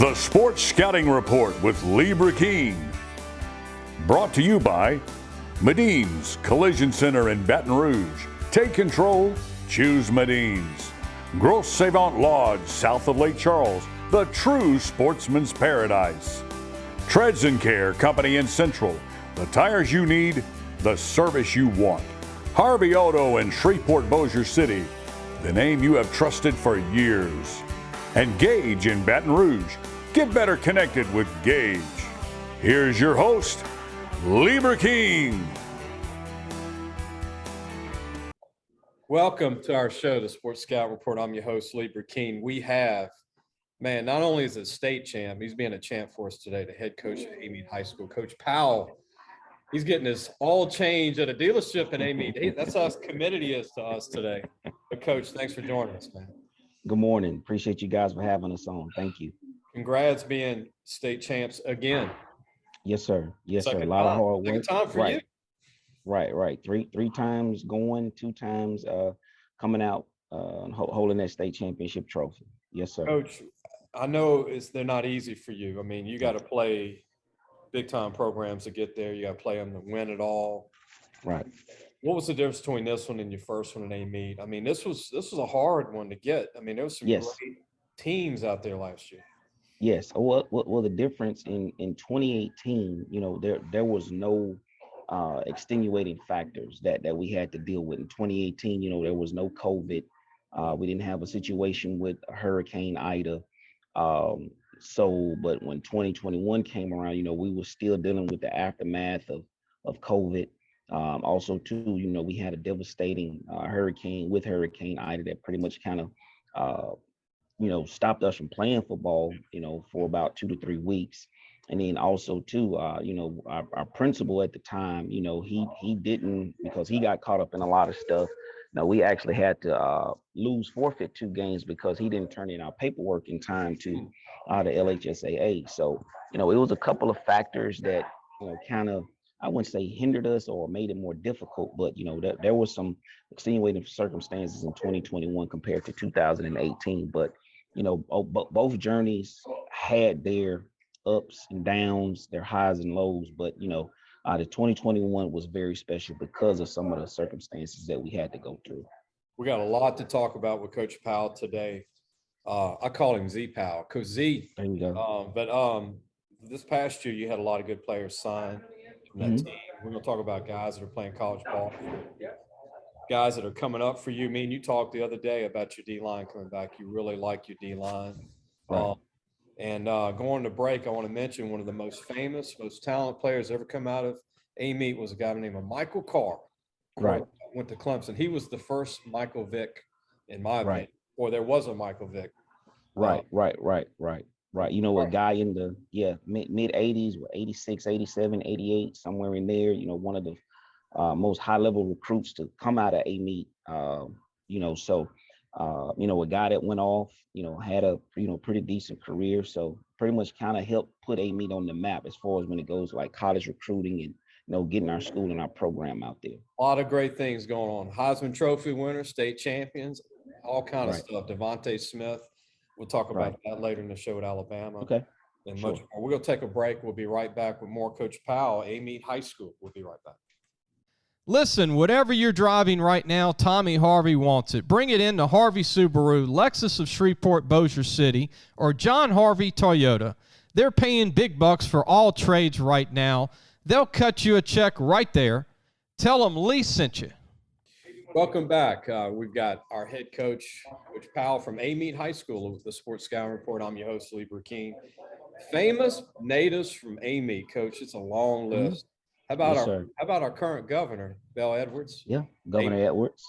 The Sports Scouting Report with Lee Brecheen. Brought to you by Medine's Collision Center in Baton Rouge. Take control, choose Medine's. Grosse Savant Lodge, south of Lake Charles, the true sportsman's paradise. Treads and Care Company in Central, the tires you need, the service you want. Harvey Auto in Shreveport, Bossier City, the name you have trusted for years. And Gage in Baton Rouge. Get better connected with Gage. Here's your host, Lee Brecheen. Welcome to our show, the Sports Scout Report. I'm your host, Lee Brecheen. We have, not only is it state champ, he's being a champ for us today, the head coach at Amite High School, Coach Powell. He's getting his all change at a dealership in Amite. That's how committed he is to us today. But Coach, thanks for joining us, man. Good morning. Appreciate you guys for having us on. Thank you. Congrats being state champs again. Yes, sir. Yes, sir. A Second lot of time. hard work. Second time for you. Right. Three times going, 2 times coming out, holding that state championship trophy. Yes, sir. Coach, I know they're not easy for you. I mean, you got to play big time programs to get there. You got to play them to win it all. Right. What was the difference between this one and your first one in Amite? I mean, this was a hard one to get. I mean, there was some great teams out there last year. Yes. Well, the difference in 2018, there was no extenuating factors that we had to deal with in 2018. There was no COVID. We didn't have a situation with Hurricane Ida. But when 2021 came around, we were still dealing with the aftermath of COVID. Also, too, we had a devastating Hurricane Ida that pretty much kind of, stopped us from playing football, for about 2 to 3 weeks. And then also, too, our principal at the time, he didn't, because he got caught up in a lot of stuff. Now, we actually had to forfeit 2 games because he didn't turn in our paperwork in time to the LHSAA. So, it was a couple of factors that, kind of, I wouldn't say hindered us or made it more difficult, but there was some extenuating circumstances in 2021 compared to 2018. But both journeys had their ups and downs, their highs and lows. But the 2021 was very special because of some of the circumstances that we had to go through. We got a lot to talk about with Coach Powell today. I call him Z Powell, Coach Z. There you go. But this past year, you had a lot of good players signed from that team. We're going to talk about guys that are playing college ball, guys that are coming up for you. Me and you talked the other day about your D-line coming back. You really like your D-line. Right. Going to break, I want to mention one of the most famous, most talented players ever come out of Amite was a guy named Michael Carr. Right. Went to Clemson. He was the first Michael Vick, in my opinion, or there was a Michael Vick. Right. A guy in the mid 80s, 86, 87, 88, somewhere in there, one of the most high level recruits to come out of Amite. A guy that went off, had a pretty decent career. So pretty much kind of helped put Amite on the map as far as when it goes like college recruiting and getting our school and our program out there. A lot of great things going on. Heisman Trophy winner, state champions, all kind of stuff. Devontae Smith. We'll talk about that later in the show at Alabama. Okay. And much more. We're going to take a break. We'll be right back with more Coach Powell, Amite High School. We'll be right back. Listen, whatever you're driving right now, Tommy Harvey wants it. Bring it in to Harvey Subaru, Lexus of Shreveport, Bossier City, or John Harvey Toyota. They're paying big bucks for all trades right now. They'll cut you a check right there. Tell them Lee sent you. Welcome back. We've got our head coach, Coach Powell from Amite High School with the Sports Scouting Report. I'm your host, Lee Brecheen. Famous natives from Amite, Coach. It's a long list. How about our current governor, Bell Edwards? Yeah, Governor Edwards.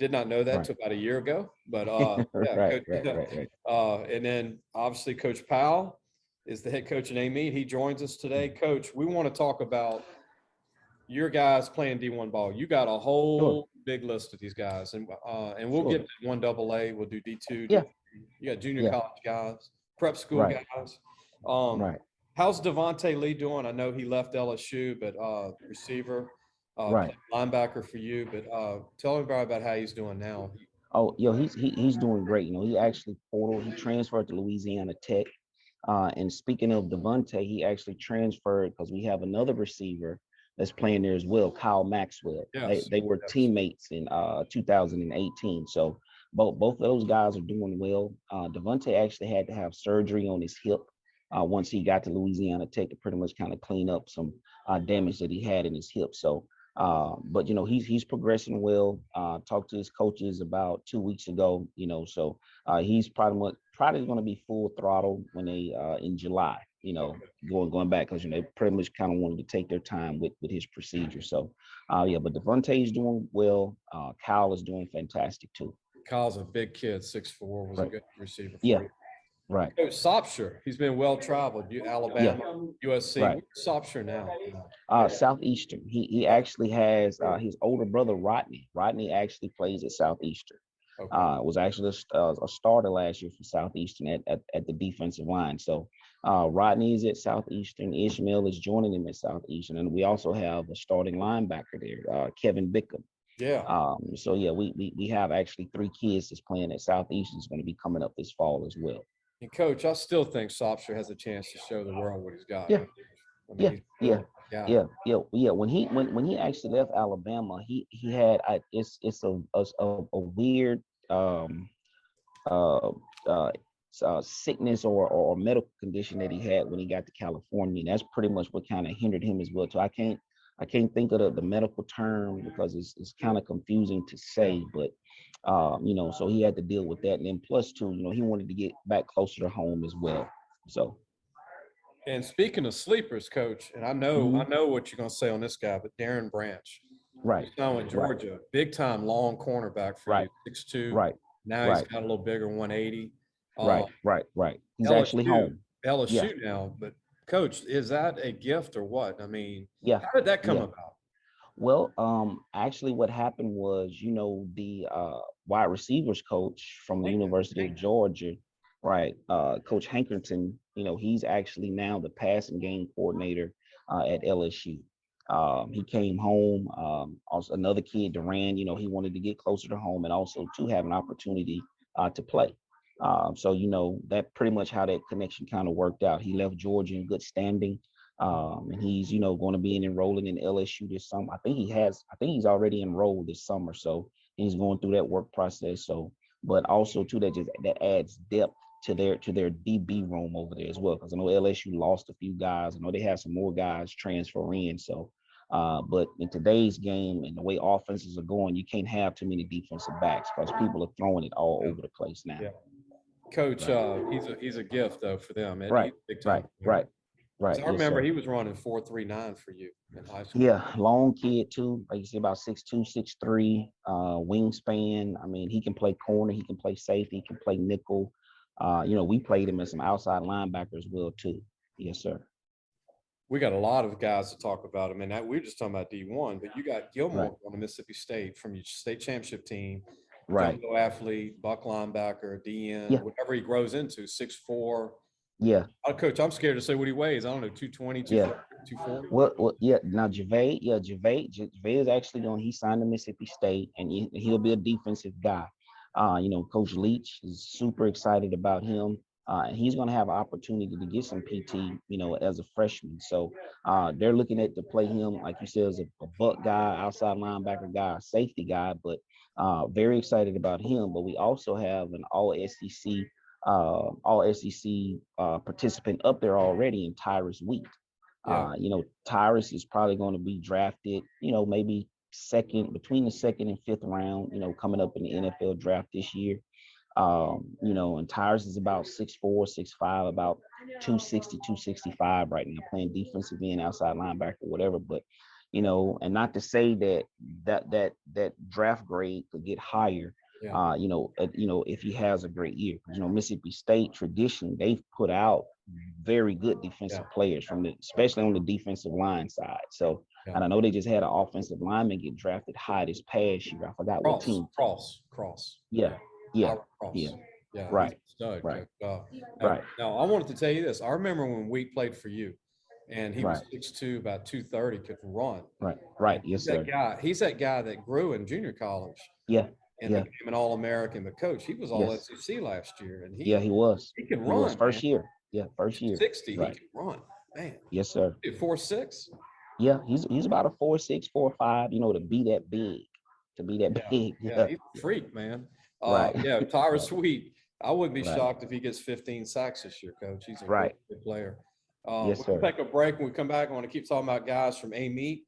Did not know that until about a year ago, but Right. And then obviously Coach Powell is the head coach at Amite. He joins us today. Coach, we want to talk about your guys playing D1 ball. You got a whole big list of these guys, and we'll get to 1AA. We'll do D2. Yeah. You got junior college guys, prep school guys. How's Devontae Lee doing? I know he left LSU, but receiver, linebacker for you. But tell everybody about how he's doing now. He's doing great. He actually portal. He transferred to Louisiana Tech. And speaking of Devontae, he actually transferred because we have another receiver that's playing there as well, Kyle Maxwell. Yes. They were Yes. teammates in 2018. So both of those guys are doing well. Devontae actually had to have surgery on his hip once he got to Louisiana Tech to pretty much kind of clean up some damage that he had in his hip. So, but he's progressing well. Talked to his coaches about 2 weeks ago. So he's probably going to be full throttle when they in July. Going back because they pretty much kind of wanted to take their time with his procedure. So, but Devontae is doing well. Kyle is doing fantastic too. Kyle's a big kid, 6'4", was a good receiver for Yeah. you. Right. Coach Sopsher, he's been well traveled. Alabama, USC. Right. Sopsher now. Southeastern. He actually has his older brother Rodney. Rodney actually plays at Southeastern. Okay. Was actually a starter last year for Southeastern at the defensive line. So Rodney is at Southeastern. Ishmael is joining him at Southeastern, and we also have a starting linebacker there, Kevin Bickham. Yeah. So yeah, we have actually 3 kids that's playing at Southeastern is going to be coming up this fall as well. And Coach, I still think Sopsher has a chance to show the world what he's got. Yeah. Yeah. When he actually left Alabama, he had it's a weird sickness or medical condition that he had when he got to California, and that's pretty much what kind of hindered him as well. So I can't think of the medical term because it's kind of confusing to say, but so he had to deal with that, and then plus too, he wanted to get back closer to home as well. So. And speaking of sleepers, Coach, and I know what you're going to say on this guy, but Darren Branch, right, he's now in Georgia, big time long cornerback for you, 6'2". Right. Now he's got a little bigger, 180. Right. He's LSU, actually home. LSU now, but Coach, is that a gift or what? I mean, how did that come about? Well, actually what happened was, the wide receivers coach from the University of Georgia, right, Coach Hankerton, he's actually now the passing game coordinator at LSU. He came home, also another kid, Duran, he wanted to get closer to home and also to have an opportunity to play. So, that pretty much how that connection kind of worked out. He left Georgia in good standing. And he's, going to be enrolling in LSU this summer. I think he's already enrolled this summer. So he's going through that work process. So, but also too, that adds depth to their DB room over there as well. Because I know LSU lost a few guys. I know they have some more guys transfer in. So, but in today's game and the way offenses are going, you can't have too many defensive backs because people are throwing it all over the place now. Yeah. Coach, he's a gift though for them. Right. I remember he was running 4.39 for you in high school. Yeah, long kid too. Like you see, about 6'2", 6'3", wingspan. I mean, he can play corner, he can play safety, he can play nickel. We played him as some outside linebacker as well too. Yes, sir. We got a lot of guys to talk about him, and we were just talking about D1, but you got Gilmore on the Mississippi State from your state championship team. Right. Jumbo athlete, buck linebacker, DN, whatever he grows into, 6'4". Yeah. Coach, I'm scared to say what he weighs. I don't know, 220, 240. Well, yeah. Now Gervais is actually he signed to Mississippi State, and he'll be a defensive guy. Coach Leach is super excited about him. And he's going to have an opportunity to get some PT, as a freshman. So they're looking at to play him, like you said, as a buck guy, outside linebacker guy, safety guy, but very excited about him. But we also have an all SEC participant up there already in Tyrus Wheat. Tyrus is probably going to be drafted, maybe between the second and fifth round, coming up in the NFL draft this year. And Tyrus is about 6'4", 6'5", about 260, 265 right now, playing defensive end, outside linebacker, whatever. But, and not to say that draft grade could get higher, if he has a great year. Mississippi State traditionally, they've put out very good defensive players especially on the defensive line side. So, and I know they just had an offensive lineman get drafted high this past year. I forgot what team. Cross. Yeah. Right. Stud, right. Now, I wanted to tell you this. I remember when Wheat played for you, and he was 6'2", about 230, could run. Right. Yes, sir. He's that guy that grew in junior college. Yeah. And became an All-American. But Coach, he was All SEC last year, and he was. He can He run. was first year. first year. 60, Right. he can run, man. Yes, sir. 4'6". Yeah, he's about a 4'6", 4'5", to be that big. Big. Yeah, he's a freak, man. Right. Yeah, Tyra Sweet. I wouldn't be Right. shocked if he gets 15 sacks this year, Coach. He's a Right. really good player. Yes, We'll sir. take a break. When we come back, I want to keep talking about guys from Amite.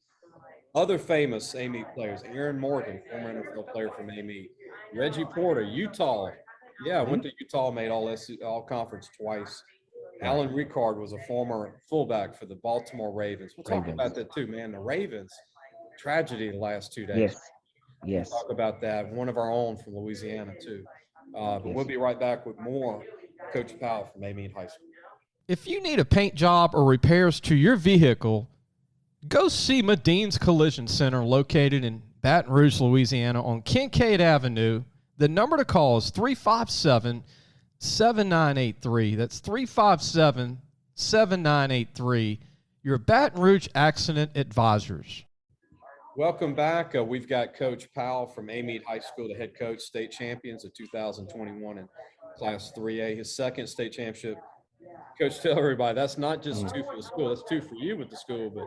Other famous Amite players: Aaron Morgan, former NFL player from Amite; Reggie Porter, Utah. Yeah, went to Utah, made all conference twice. Right. Alan Ricard was a former fullback for the Baltimore Ravens. We'll talk Ravens. about that too, man. The Ravens tragedy the last 2 days. Yes. Yes. We'll talk about that. One of our own from Louisiana too. But Yes. we'll be right back with more Coach Powell from Amite High School. If you need a paint job or repairs to your vehicle, go see Medine's Collision Center located in Baton Rouge, Louisiana on Kincaid Avenue. The number to call is 357-7983. That's 357-7983. Your Baton Rouge Accident Advisors. Welcome back. We've got Coach Powell from Amite High School, the head coach, state champions of 2021 in Class 3A, his second state championship. Coach, tell everybody that's not just 2 for the school. That's 2 for you with the school, but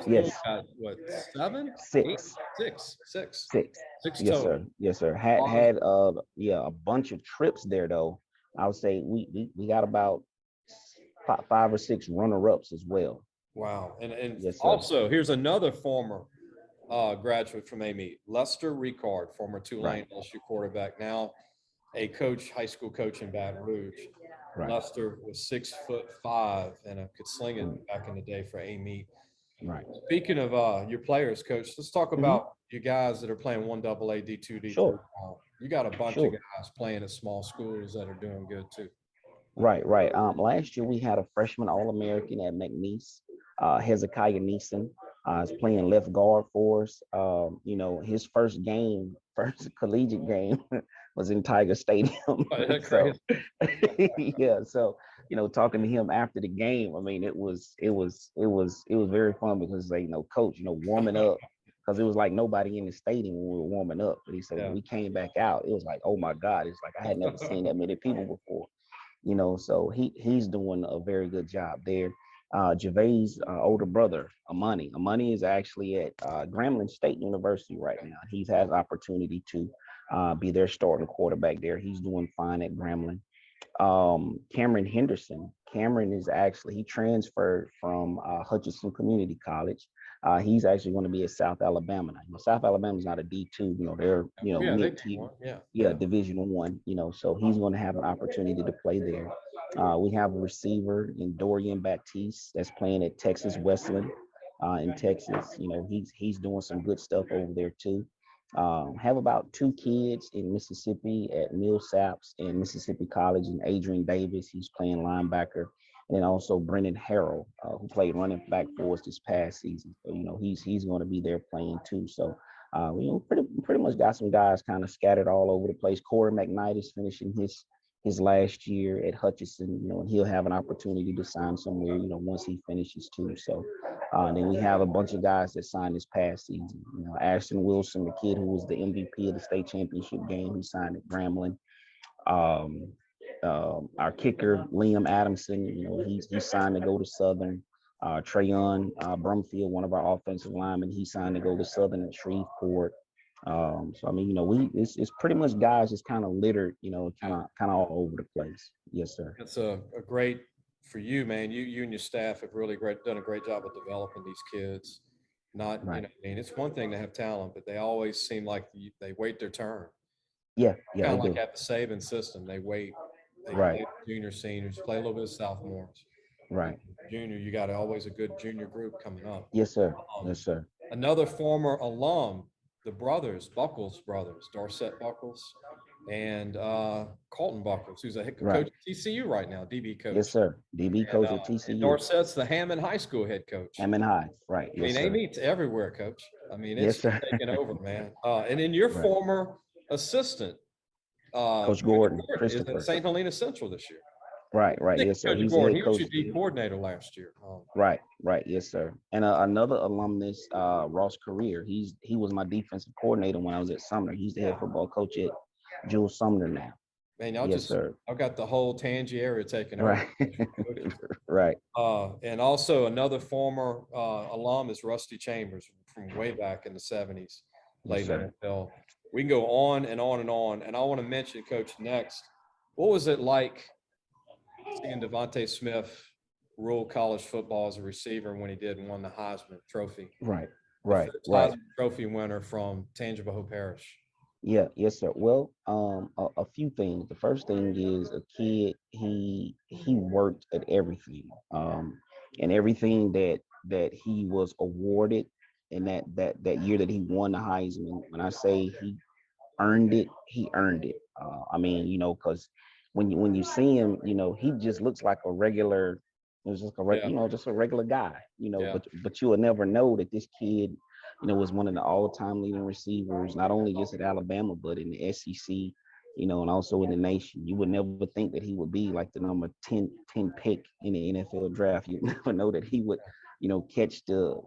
Yes. got what, 7? 6. 6. 6. 6 Yes, total. sir. Yes, sir. Had a bunch of trips there though. I would say we got about 5 or 6 runner-ups as well. Wow. And Yes, sir. also, here's another former graduate from Amite, Lester Ricard, former Tulane LSU quarterback, now a high school coach in Baton Rouge. Right. Lester was 6'5" and could sling it back in the day for Amite. Right. Speaking of your players, Coach, let's talk about you guys that are playing 1AA, D2, D3. Sure. You got a bunch of guys playing at small schools that are doing good too. Right. Last year we had a freshman All-American at McNeese, Hezekiah Neeson. Is playing left guard for us. His first collegiate game was in Tiger Stadium. So, yeah. So, talking to him after the game, I mean, it was very fun because coach, warming up, because it was like nobody in the stadium when we were warming up. But he said when we came back out, it was like, oh my God, it's like I had never seen that many people before. So he's doing a very good job there. Gervais' older brother, Amani. Amani is actually at Grambling State University right now. He has opportunity to be their starting quarterback there. He's doing fine at Grambling. Cameron Henderson. Cameron he transferred from Hutchinson Community College. He's actually going to be at South Alabama now. South Alabama's not a D2. They're mid-tier. Division I. So he's going to have an opportunity to play there. We have a receiver in Dorian Baptiste that's playing at Texas Wesleyan in Texas. He's doing some good stuff over there too. Have about 2 kids in Mississippi at Millsaps and Mississippi College, and Adrian Davis, he's playing linebacker. And then also Brendan Harrell, who played running back for us this past season. So, he's going to be there playing too. So, pretty much got some guys kind of scattered all over the place. Corey McKnight is finishing his last year at Hutchinson, and he'll have an opportunity to sign somewhere, once he finishes too. So then we have a bunch of guys that signed this past season. Ashton Wilson, the kid who was the MVP of the state championship game, he signed at Grambling. Our kicker, Liam Adamson, he signed to go to Southern. Trayon Brumfield, one of our offensive linemen, he signed to go to Southern at Shreveport. So I mean, it's pretty much guys just kind of littered, kind of all over the place. Yes, sir. It's a great for you, man. You and your staff have really done a great job of developing these kids. It's one thing to have talent, but they always seem like they wait their turn. Yeah. Kind of like at the Saban system, they wait. They play junior, seniors, play a little bit of sophomores. Right. Junior, you got always a good junior group coming up. Yes, sir. Yes, sir. Another former alum, the Buckles brothers, Dorset Buckles and Colton Buckles, who's a head coach at TCU right now, DB coach. Yes, sir. DB coach at TCU. Dorset's the Hammond High School head coach. Hammond High, right. Yes, Amite's everywhere, Coach. I mean, it's taking over, man. And then your former assistant, Coach Gordon, is at St. Helena Central this year. Right. Yes, sir. Coach Gordon, he was your D coordinator last year. Right. Yes, sir. And another alumnus, Ross Career. He was my defensive coordinator when I was at Sumner. He's the head football coach at Jules Sumner now. Man, y'all Yes, just sir. y'all got the whole Tangi area taken over. Right. Right. And also another former alum is Rusty Chambers from way back in the 70s, Yes, played in sir. the NFL. We can go on and on and on. And I want to mention, Coach, next, what was it like seeing Devontae Smith rule college football as a receiver when he did and won the Heisman Trophy? Right. The Right. first Right. Heisman Trophy winner from Tangipahoa Hope Parish. Yeah, yes, sir. Well, a few things. The first thing is a kid, he worked at everything. And everything that he was awarded and that year that he won the Heisman, when I say he earned it, he earned it. I mean, because when you see him, he just looks like a regular, it was just Yeah, just a regular guy, yeah, but you will never know that this kid, was one of the all-time leading receivers, not only just at Alabama, but in the SEC, and also in the nation. You would never think that he would be like the number 10 pick in the NFL draft. You never know that he would, catch the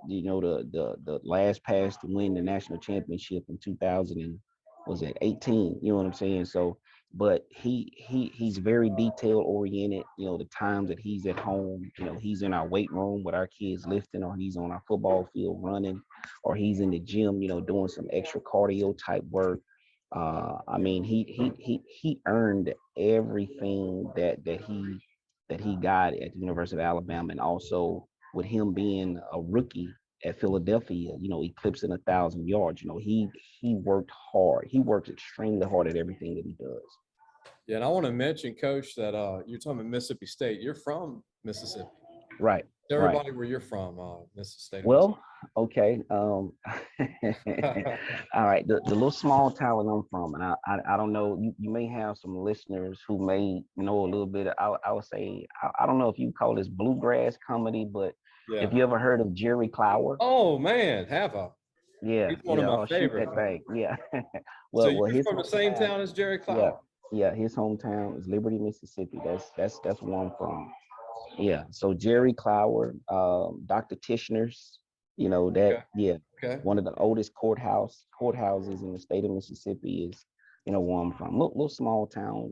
last pass to win the national championship in 2000 and was it 18? You know what I'm saying? So, but he's very detail oriented. The times that he's at home, he's in our weight room with our kids lifting, or he's on our football field running, or he's in the gym, doing some extra cardio type work. I mean, he earned everything that he got at the University of Alabama, and also with him being a rookie at Philadelphia, eclipsing 1,000 yards. He worked hard. He worked extremely hard at everything that he does. yeah. And I want to mention, Coach, that you're talking about Mississippi State. You're from Mississippi. Right. Tell Right. everybody where you're from, Mississippi State. Well, okay. All right. The little small town I'm from, and I don't know. You may have some listeners who may know a little bit. I would say I don't know if you call this bluegrass comedy, but Yeah. if you ever heard of Jerry Clower, Oh man, have I? yeah, He's one of my I'll shoot favorite. that thing. Yeah. So Well, you're his from the same hometown, town as Jerry yeah, Clower? yeah, his hometown is Liberty, Mississippi. That's where I'm from. Yeah. So Jerry Clower, Dr. Tishner's, Okay. yeah, Okay. one of the oldest courthouses in the state of Mississippi is, where I'm from. Little small town,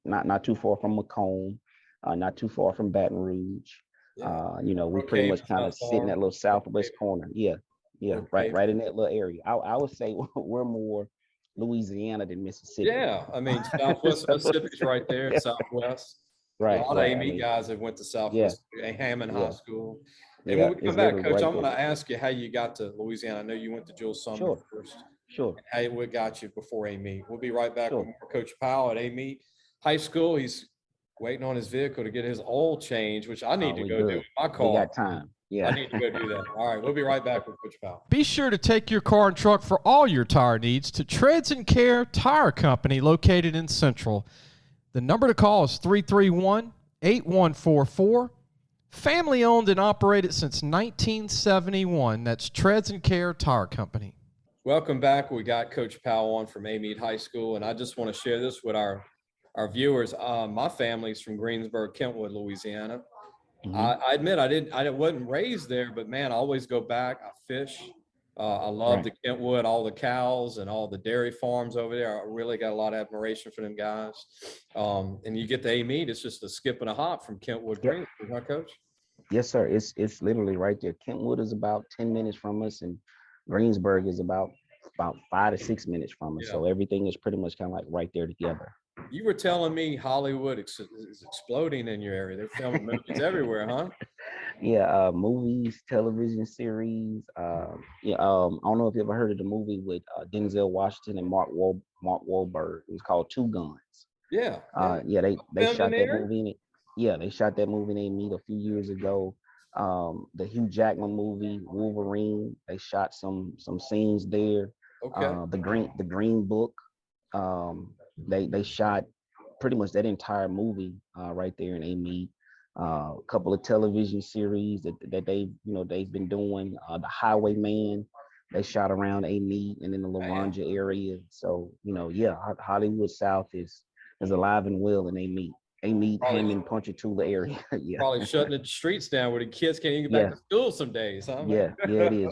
not too far from Macomb, not too far from Baton Rouge. Yeah. We pretty Brookhaven's much kind not of sit in far. that little southwest corner. Yeah, yeah, right, Brookhaven. right in that little area. I would say we're more Louisiana than Mississippi. Yeah, I mean Southwest So, Mississippi's right there. yeah, Southwest. A right, lot of right. I AME mean, guys have went to yeah, Southwest Hammond High yeah, School. And when yeah. we come It's back, literally Coach, right I'm going there. to ask you how you got to Louisiana. I know you went to Jules Sumner Sure, first. sure, What got you before AME? We'll be right back with sure. more Coach Powell at AME High School. He's waiting on his vehicle to get his oil change, which I need to We go do good. with my We car. got time. I Yeah. need to go do that. All right, we'll be right back with Coach Powell. Be sure to take your car and truck for all your tire needs to Treads and Care Tire Company located in Central. The number to call is 331-8144. Family owned and operated since 1971. That's Treads and Care Tire Company. Welcome back. We got Coach Powell on from Amite High School, and I just want to share this with our viewers. My family's from Greensburg, Kentwood, Louisiana. Mhm. I admit I wasn't raised there, but man, I always go back. I fish. I love the Kentwood, all the cows and all the dairy farms over there. I really got a lot of admiration for them guys. And you get to Amite, it's just a skip and a hop from Kentwood, Yep. Greensburg, right, Coach? Yes, sir. It's literally right there. Kentwood is about 10 minutes from us, and Greensburg is about 5 to 6 minutes from us. Yeah. So everything is pretty much kind of like right there together. You were telling me Hollywood is exploding in your area. They're filming movies everywhere, huh? Yeah, movies, television series. Yeah, I don't know if you ever heard of the movie with Denzel Washington and Mark Wahlberg. It was called Two Guns. Yeah. Yeah, they Filmed shot in that there? movie. Yeah, they shot that movie in Meet a few years ago. The Hugh Jackman movie, Wolverine. They shot some scenes there. Okay. The Green Book. They shot pretty much that entire movie right there in Amite. A couple of television series that they've been doing. The Highwayman, they shot around Amite and in the Laranja area. So yeah, Hollywood South is alive and well in Amite. Amite, Probably, Hammond, Ponchatoula area. Yeah. probably shutting the streets down where the kids can't even get back Yeah. to school some days, huh, man? Yeah, it is.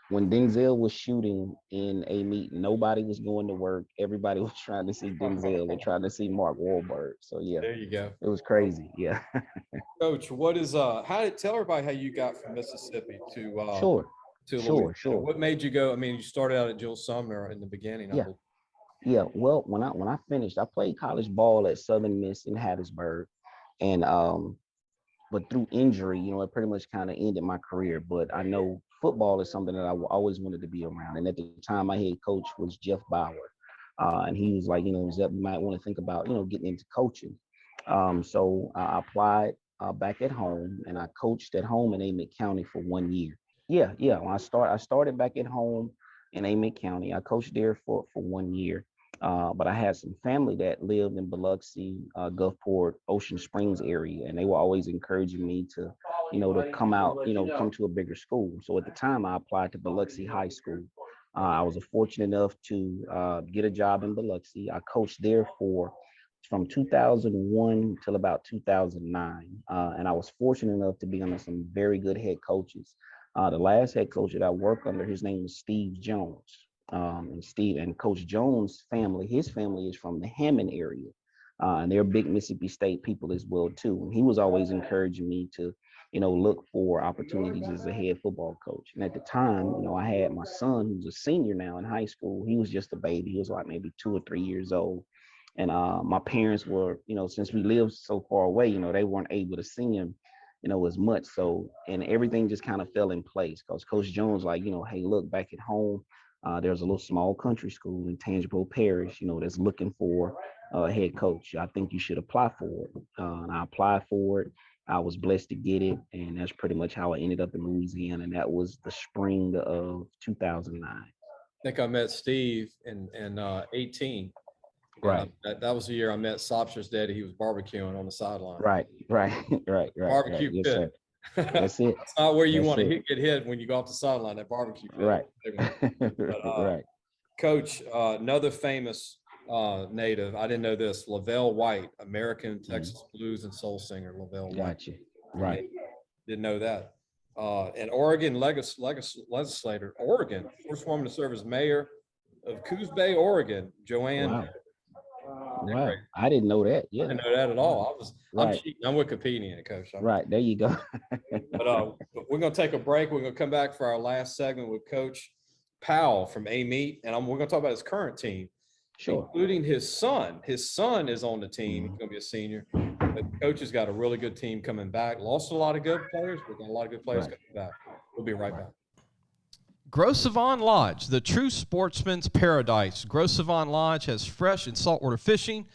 When Denzel was shooting in Amite, nobody was going to work. Everybody was trying to see Denzel and trying to see Mark Wahlberg. So yeah, There you go. it was crazy. Yeah. Coach, what is how did tell everybody how you got from Mississippi Sure. to Sure. Louisiana? Sure. What made you go? I mean, you started out at Jules Sumner in the beginning, I Yeah. believe. Yeah. Well, when I finished, I played college ball at Southern Miss in Hattiesburg, and but through injury, it pretty much kind of ended my career. But I know football is something that always wanted to be around. And at the time, my head coach was Jeff Bauer, and he was like, Zep, you might want to think about, getting into coaching. So I applied back at home, and I coached at home in Amite County for 1 year. Yeah, yeah. When I started back at home in Amite County. I coached there for 1 year. But I had some family that lived in Biloxi, Gulfport, Ocean Springs area, and they were always encouraging me to come out, come to a bigger school. So at the time, I applied to Biloxi High School. I was fortunate enough to get a job in Biloxi. I coached there from 2001 till about 2009, and I was fortunate enough to be under some very good head coaches. The last head coach that I worked under, his name was Steve Jones. And Coach Jones' family, his family is from the Hammond area, and they're big Mississippi State people as well too. And he was always encouraging me to, look for opportunities as a head football coach. And at the time, I had my son, who's a senior now in high school. He was just a baby. He was like maybe 2 or 3 years old. And my parents were, since we lived so far away, they weren't able to see him, as much. So, and everything just kind of fell in place because Coach Jones, like, hey, look, back at home, there's a little small country school in Tangipahoa Parish, that's looking for a head coach. I think you should apply for it. And I applied for it. I was blessed to get it. And that's pretty much how I ended up in Louisiana. And that was the spring of 2009. I think I met Steve in 18. Right. That was the year I met Sopsher's daddy. He was barbecuing on the sideline. Right. Barbecue Yes, pit. sir. That's it. That's not where you That's want to it. get hit when you go off the sideline, that barbecue pit. Right. But, Right. Coach, another famous native, I didn't know this, Lavelle White, American Texas blues and soul singer, Lavelle White. Gotcha. Right. Didn't know that. An Oregon legislator, Oregon, first woman to serve as mayor of Coos Bay, Oregon, Joanne. Wow. Wow. I didn't know that. Yeah. I didn't know that at all. I'm Right. cheating. I'm Wikipedia, Coach. Right. There you go. But we're going to take a break. We're going to come back for our last segment with Coach Powell from Amite, and we're going to talk about his current team, Sure. including his son. His son is on the team. He's going to be a senior. But Coach has got a really good team coming back. Lost a lot of good players, but got a lot of good players Right. coming back. We'll be right back. Gros Savon Lodge, the true sportsman's paradise. Gros Savon Lodge has fresh and saltwater fishing,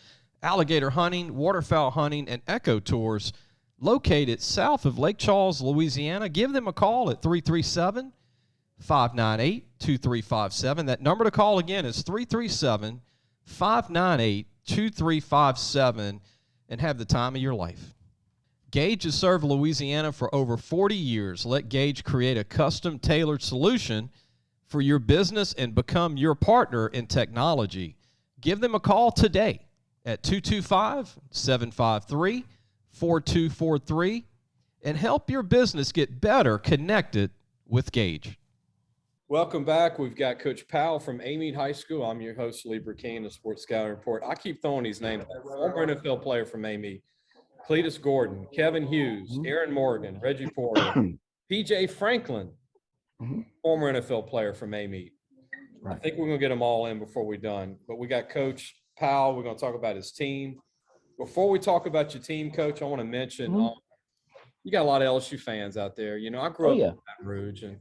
alligator hunting, waterfowl hunting, and eco tours located south of Lake Charles, Louisiana. Give them a call at 337-598-2357. That number to call again is 337-598-2357, and have the time of your life. Gage has served Louisiana for over 40 years. Let Gage create a custom tailored solution for your business and become your partner in technology. Give them a call today at 225-753-4243 and help your business get better connected with Gage. Welcome back. We've got Coach Powell from Amite High School. I'm your host, Lee Brecheen, the Sports Scouting Report. I keep throwing these names. Former NFL player from Amite, Cletus Gordon, Kevin Hughes, Aaron Morgan, Reggie Porter, PJ Franklin, former NFL player from Amite. I think we're going to get them all in before we're done. But we got Coach Powell. We're going to talk about his team. Before we talk about your team, Coach, I want to mention you got a lot of LSU fans out there. I grew up in Baton Rouge, and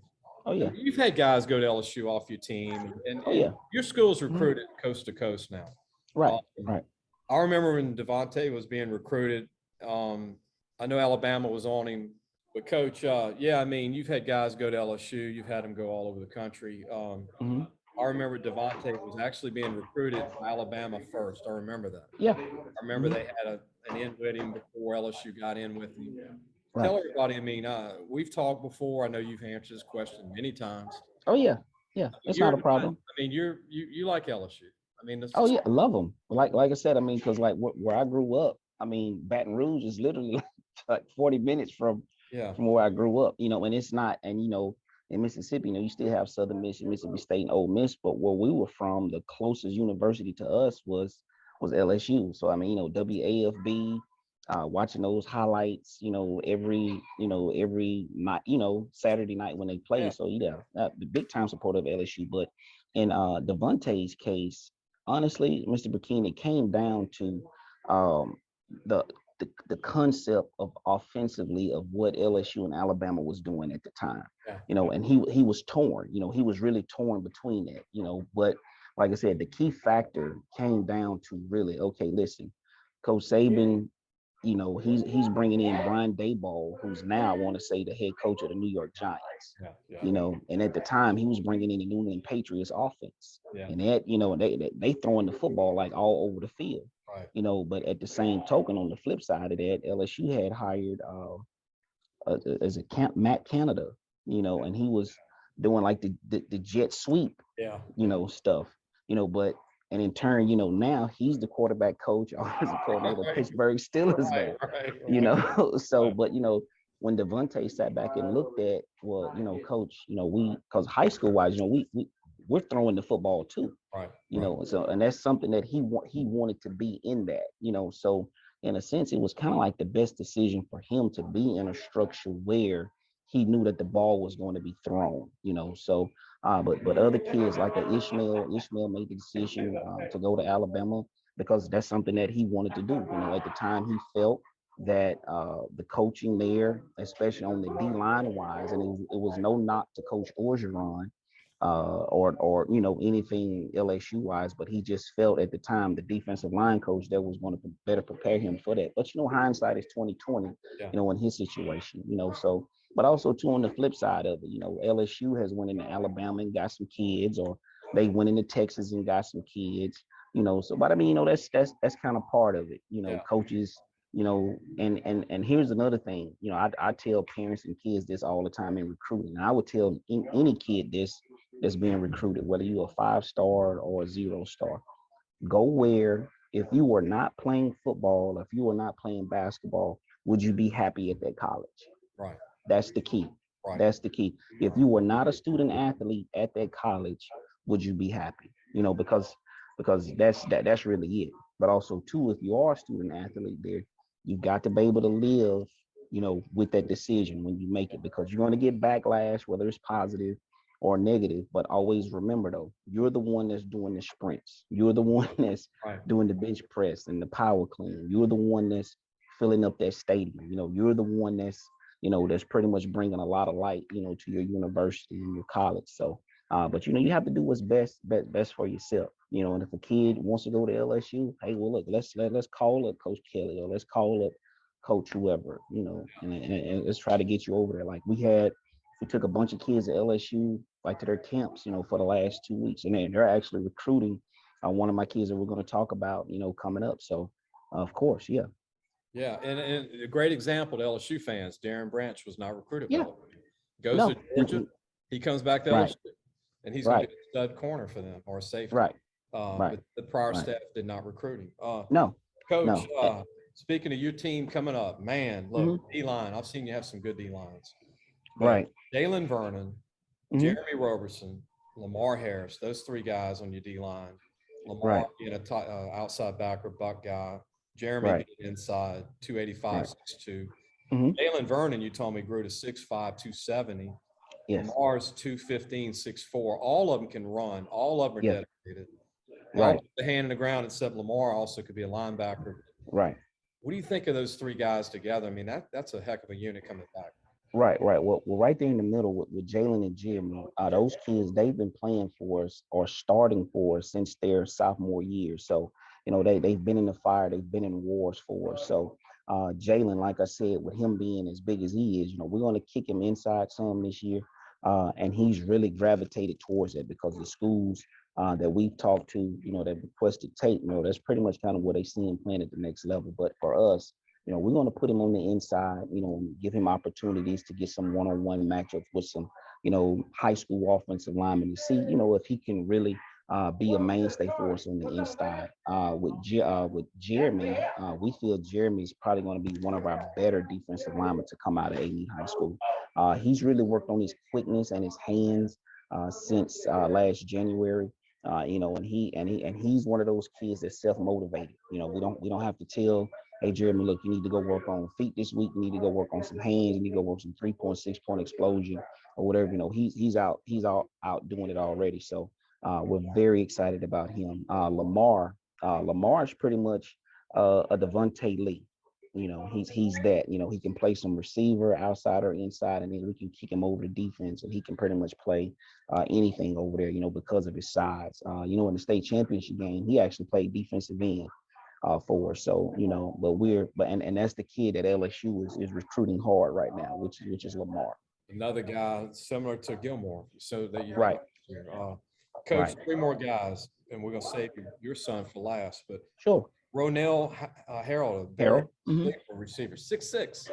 you've had guys go to LSU off your team, and your school's recruited coast to coast now. Right. I remember when Devontae was being recruited. I know Alabama was on him, but Coach, you've had guys go to LSU. You've had them go all over the country. I remember Devontae was actually being recruited by Alabama first. I remember that. Yeah. I remember they had an in with him before LSU got in with him. Right. Tell everybody, we've talked before. I know you've answered this question many times. Oh, yeah. Yeah. It's not a problem. You like LSU. I love them. Like I said, because like where I grew up, I mean, Baton Rouge is literally like 40 minutes Yeah. from where I grew up, and it's not, and in Mississippi, you still have Southern Miss, Mississippi State, and Ole Miss, but where we were from, the closest university to us was LSU. So I mean, WAFB, watching those highlights, every night, Saturday night when they play. Yeah. So yeah, the big time supporter of LSU. But in Devontae's case, honestly, Mr. Brecheen, it came down to um, the the concept of offensively of what LSU and Alabama was doing at the time. Yeah. And he was torn. He was really torn between that. But like I said, the key factor came down to really, okay, listen, Coach Saban, he's bringing in Brian Daboll, who's now, I want to say, the head coach of the New York Giants. Yeah. Yeah. And at the time he was bringing in the New England Patriots offense, Yeah. and that, they throwing the football like all over the field. Right. But at the same token, on the flip side of that, LSU had hired as a Matt Canada, and he was doing like the jet sweep, Yeah. Stuff, but and in turn, now he's the quarterback coach, offensive coordinator of Pittsburgh Steelers now. Right. So, Right. but when Devontae sat back and looked at, well, coach, because high school wise, we're throwing the football too. Right. So, and that's something that he wanted to be in that, so in a sense, it was kind of like the best decision for him to be in a structure where he knew that the ball was going to be thrown, so, but other kids like Ishmael made the decision to go to Alabama because that's something that he wanted to do. At the time he felt that the coaching there, especially on the D line wise, and it was no knock to Coach Orgeron, or anything LSU wise, but he just felt at the time the defensive line coach that was going to better prepare him for that. But hindsight is 2020. Yeah. In his situation, so. But also too, on the flip side of it, LSU has went into Alabama and got some kids, or they went into Texas and got some kids. So, but I mean, that's kind of part of it. Yeah. Coaches. And here's another thing. I tell parents and kids this all the time in recruiting. And I would tell any kid this that's being recruited, whether you're a 5-star or a 0-star, go where, if you were not playing football, if you were not playing basketball, would you be happy at that college? Right. That's the key. Right. That's the key. If you were not a student athlete at that college, would you be happy? Because that's really it. But also too, if you are a student athlete there, you've got to be able to live, with that decision when you make it, because you're going to get backlash, whether it's positive or negative. But always remember though, you're the one that's doing the sprints. You're the one that's Right. doing the bench press and the power clean. You're the one that's filling up that stadium. You're the one that's pretty much bringing a lot of light, to your university and your college. So, but you have to do what's best for yourself. And if a kid wants to go to LSU, hey, well, look, let's call up Coach Kelly, or let's call up Coach whoever, and let's try to get you over there. Like we took a bunch of kids at LSU, like to their camps, for the last 2 weeks, and they're actually recruiting one of my kids that we're going to talk about, coming up. So, of course, yeah. Yeah. And a great example to LSU fans, Darren Branch was not recruited by Yeah. LSU. Goes No. to Georgia. He comes back to Right. LSU, and he's going to Right. be a stud corner for them, or a safety. Right. But Right. the prior Right. staff did not recruit him. No. Coach, No. speaking of your team coming up, man, look, D-line, I've seen you have some good D-lines. But Right. Jalen Vernon, Mhm. Jeremy Roberson, Lamar Harris, those three guys on your D-line. Lamar Right. being a outside backer, buck guy. Jeremy Right. being inside, 285, Right. 6'2". Mhm. Jalen Vernon, you told me, grew to 6'5", 270. Yes. Lamar's 215, 6'4". All of them can run. All of them are Yes. dedicated. Right. The hand in the ground, except Lamar also could be a linebacker. Right. What do you think of those three guys together? I mean, that's a heck of a unit coming back. Right. Well, right there in the middle with Jalen and Jim, those kids, they've been playing for us or starting for us since their sophomore year. So, they've been in the fire, they've been in wars for us. So, Jalen, like I said, with him being as big as he is, we're going to kick him inside some this year. And he's really gravitated towards it because the schools that we've talked to, that requested tape, that's pretty much kind of what they see him playing at the next level. But for us, we're going to put him on the inside, and give him opportunities to get some one-on-one matchups with some, high school offensive linemen to see, if he can really be a mainstay for us on the inside. With Jeremy, we feel Jeremy is probably going to be one of our better defensive linemen to come out of Amite High School. He's really worked on his quickness and his hands since last January. He's one of those kids that's self-motivated. We don't have to tell, hey Jeremy, look, you need to go work on feet this week. You need to go work on some hands. You need to go work some 3-point, 6-point explosion or whatever. He's out doing it already. So we're very excited about him. Lamar is pretty much a Devontae Lee. He's that. He can play some receiver, outside or inside, and then we can kick him over to defense, and he can pretty much play anything over there. Because of his size. In the state championship game, he actually played defensive end for us. So and that's the kid that LSU is recruiting hard right now, which is Lamar. Another guy similar to Gilmore. So that you Right. Coach, Right. 3 more guys, and we're gonna save your son for last. But Sure. Ronell Harold, Harold. receiver, 6'6".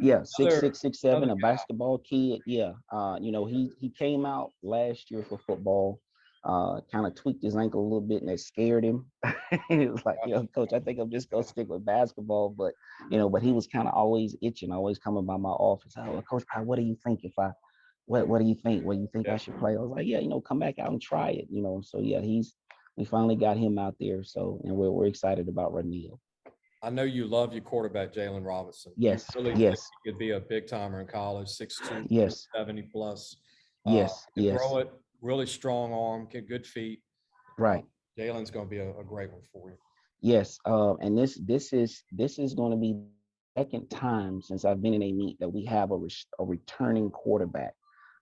Yeah, 6'6", 6'7", another a basketball kid. Yeah. He came out last year for football, kind of tweaked his ankle a little bit, and that scared him. He was like, coach, I think I'm just gonna stick with basketball. But he was kind of always itching, always coming by my office. Oh, Coach, what do you think if I what do you think? What do you think I should play? I was like, come back out and try it. So yeah, we finally got him out there. So, and we're excited about Ranil. I know you love your quarterback, Jalen Robinson. Yes. You really Yes. think he could be a big timer in college, 6'2", Yes. 70 plus. Yes. Yes. Throw it, really strong arm, get good feet. Right. Jalen's going to be a great one for you. Yes. And this is going to be the second time since I've been in a meet that we have a returning quarterback.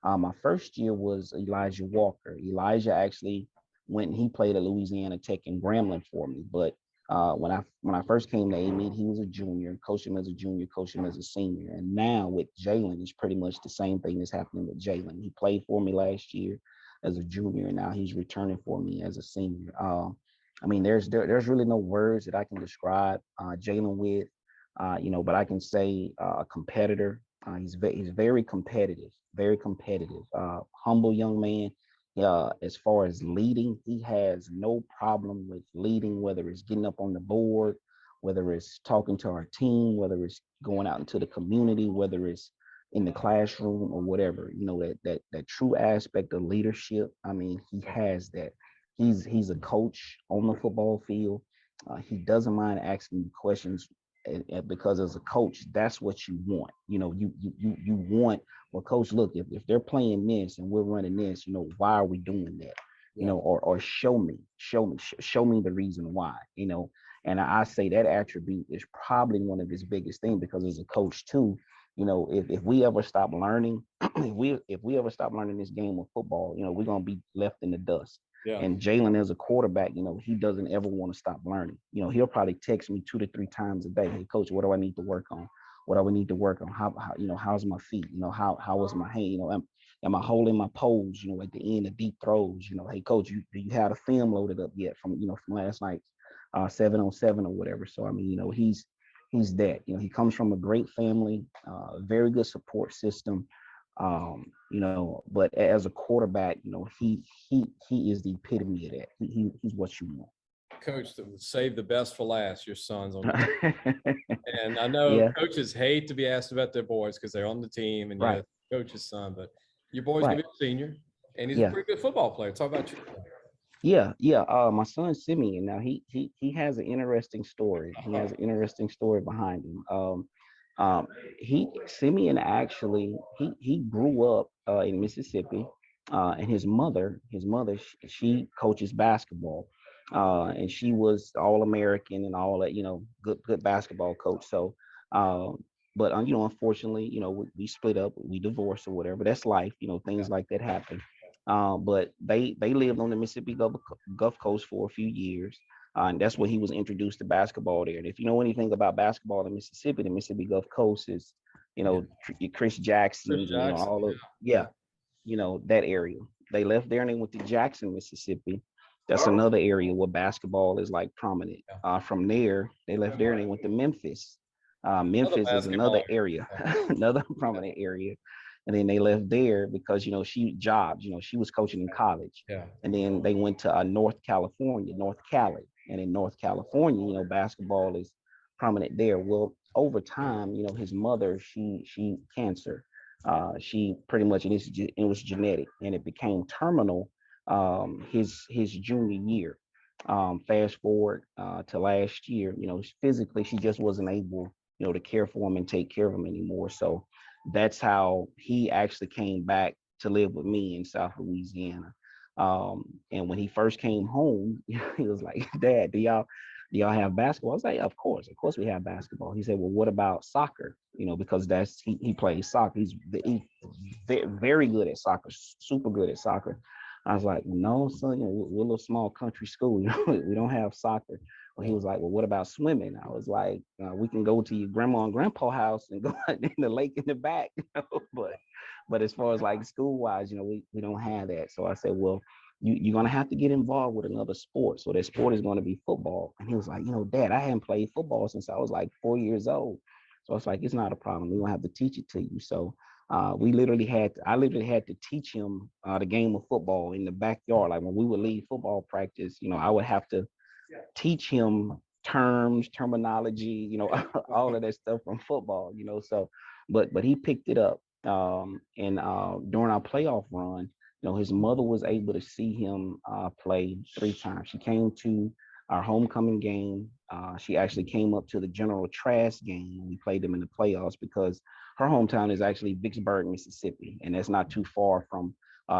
My first year was Elijah Walker. Elijah actually went and he played at Louisiana Tech and Grambling for me. But when I first came to A-Meet, he was a junior, coached him as a junior, coached him as a senior. And now with Jalen, it's pretty much the same thing that's happening with Jalen. He played for me last year as a junior, and now he's returning for me as a senior. There's really no words that I can describe Jalen with, but I can say a competitor. He's very competitive, humble young man. As far as leading, he has no problem with leading, whether it's getting up on the board, whether it's talking to our team, whether it's going out into the community, whether it's in the classroom or whatever. That true aspect of leadership. He has that. He's a coach on the football field. He doesn't mind asking you questions, because as a coach, that's what you want. You want, well, coach, look, if they're playing this and we're running this, why are we doing that? Or show me the reason why. And I say that attribute is probably one of his biggest things, because as a coach too, if we ever stop learning, if we ever stop learning this game of football, we're gonna be left in the dust. Yeah. And Jalen as a quarterback, he doesn't ever want to stop learning. He'll probably text me 2 to 3 times a day. Hey, coach, what do I need to work on? What do I need to work on? How how's my feet? How is my hand? Am I holding my pose? At the end of deep throws. Hey, coach, do you have the film loaded up yet from last night's 7-on-7 or whatever? So he's that. He comes from a great family, very good support system. But as a quarterback, he is the epitome of that. He's what you want. Coach, save the best for last. Your son's on the team. And I know coaches hate to be asked about their boys because they're on the team and you're coach's son, but your boy's gonna be a senior and he's a pretty good football player. Talk about your son. My son Simeon. Now he has an interesting story. He has an interesting story behind him. Simeon actually he grew up in Mississippi, and his mother she coaches basketball, and she was All-American and all that, good basketball coach. So but unfortunately, we split up, we divorced or whatever. That's life, things like that happen. But they lived on the Mississippi Gulf Coast for a few years. And that's where he was introduced to basketball there. And if you know anything about basketball in Mississippi, the Mississippi Gulf Coast is, Chris Jackson, all of, that area. They left there and they went to Jackson, Mississippi. That's another area where basketball is like prominent. From there, they left there and they went to Memphis. Memphis is another area, another prominent area. And then they left there because, she jobbed, she was coaching in college. Yeah. And then they went to North California, North Cali. And in North California, basketball is prominent there. Well, over time, his mother, she cancer. She pretty much, it was genetic, and it became terminal his junior year. Fast forward to last year, physically she just wasn't able, to care for him and take care of him anymore. So that's how he actually came back to live with me in South Louisiana. And when he first came home, he was like, "Dad, do y'all have basketball?" I was like, of course we have basketball. He said, "Well, what about soccer?" Because he plays soccer. He's very good at soccer, super good at soccer. I was like, "No, son, we're a little small country school. We don't have soccer." Well, he was like, "Well, what about swimming?" I was like, "We can go to your grandma and grandpa house and go out in the lake in the back." But as far as like school wise, we don't have that. So I said, "Well, you're gonna have to get involved with another sport. So that sport is going to be football." And he was like, "Dad, I haven't played football since I was like 4 years old." So I was like, "It's not a problem. We're gonna have to teach it to you." So I literally had to teach him the game of football in the backyard. Like when we would leave football practice, I would have to teach him terminology, all of that stuff from football, So, but he picked it up. And during our playoff run, his mother was able to see him play 3 times. She came to our homecoming game. She actually came up to the General Trask game when we played them in the playoffs, because her hometown is actually Vicksburg, Mississippi, and that's not too far from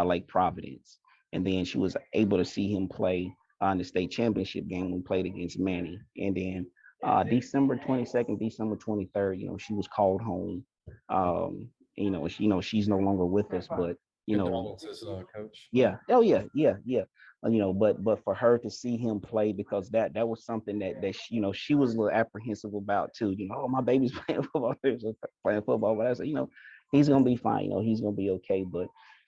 Lake Providence. And then she was able to see him play in the state championship game when we played against Manny. And then December 22nd, December 23rd, she was called home. She's no longer with us, but Condolences, Coach. yeah. Oh yeah. But for her to see him play, because that was something that she was a little apprehensive about too. Oh, my baby's playing football, But I said, he's gonna be fine. He's gonna be okay.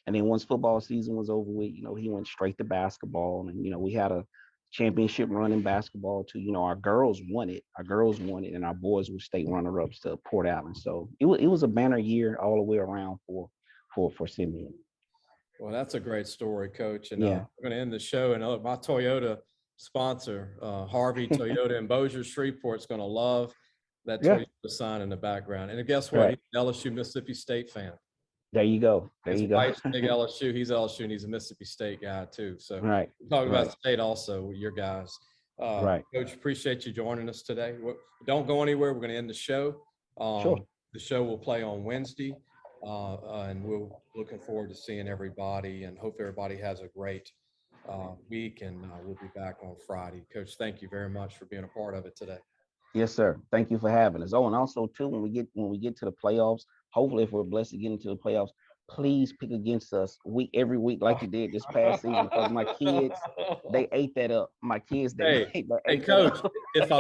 And then once football season was over with, he went straight to basketball, and we had a championship run in basketball too. Our girls won it, and our boys were state runner-ups to Port Allen. So it was a banner year all the way around for Simeon. Well, that's a great story, Coach. And Yeah. we're going to end the show. And my Toyota sponsor, Harvey Toyota in Bossier Shreveport, is going to love that Toyota sign in the background. And guess what? Right. He's an LSU Mississippi State fan. There you go. His wife's big LSU. He's LSU, and he's a Mississippi State guy too. So right. Talking about state also with your guys. Right. Coach, appreciate you joining us today. Don't go anywhere. We're going to end the show. Sure. The show will play on Wednesday. And we're looking forward to seeing everybody, and hope everybody has a great week, and we'll be back on Friday. Coach, thank you very much for being a part of it today. Yes, sir. Thank you for having us. Oh, and also too, when we get to the playoffs, hopefully if we're blessed to get into the playoffs, please pick against us every week like you did this past season, because my kids, they ate that up. My kids, hey, Coach, if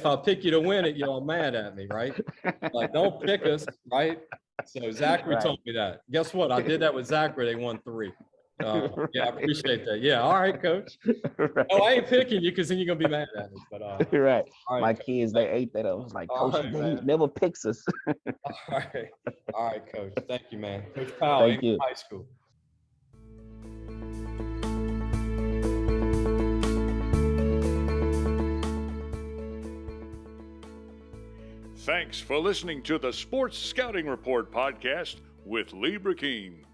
I pick you to win it, you're all mad at me, right? Like, don't pick us, right? So Zachary told me that. Guess what? I did that with Zachary. They won 3. Yeah, I appreciate that. Yeah, all right, Coach. Right. Oh, I ain't picking you because then you're gonna be mad at me. But right. Right, my kids, they ate that up. I was like, Coach, he never picks us. All right, Coach. Thank you, man. Coach Powell, Amite High School. Thanks for listening to the Sports Scouting Report podcast with Lee Brecheen.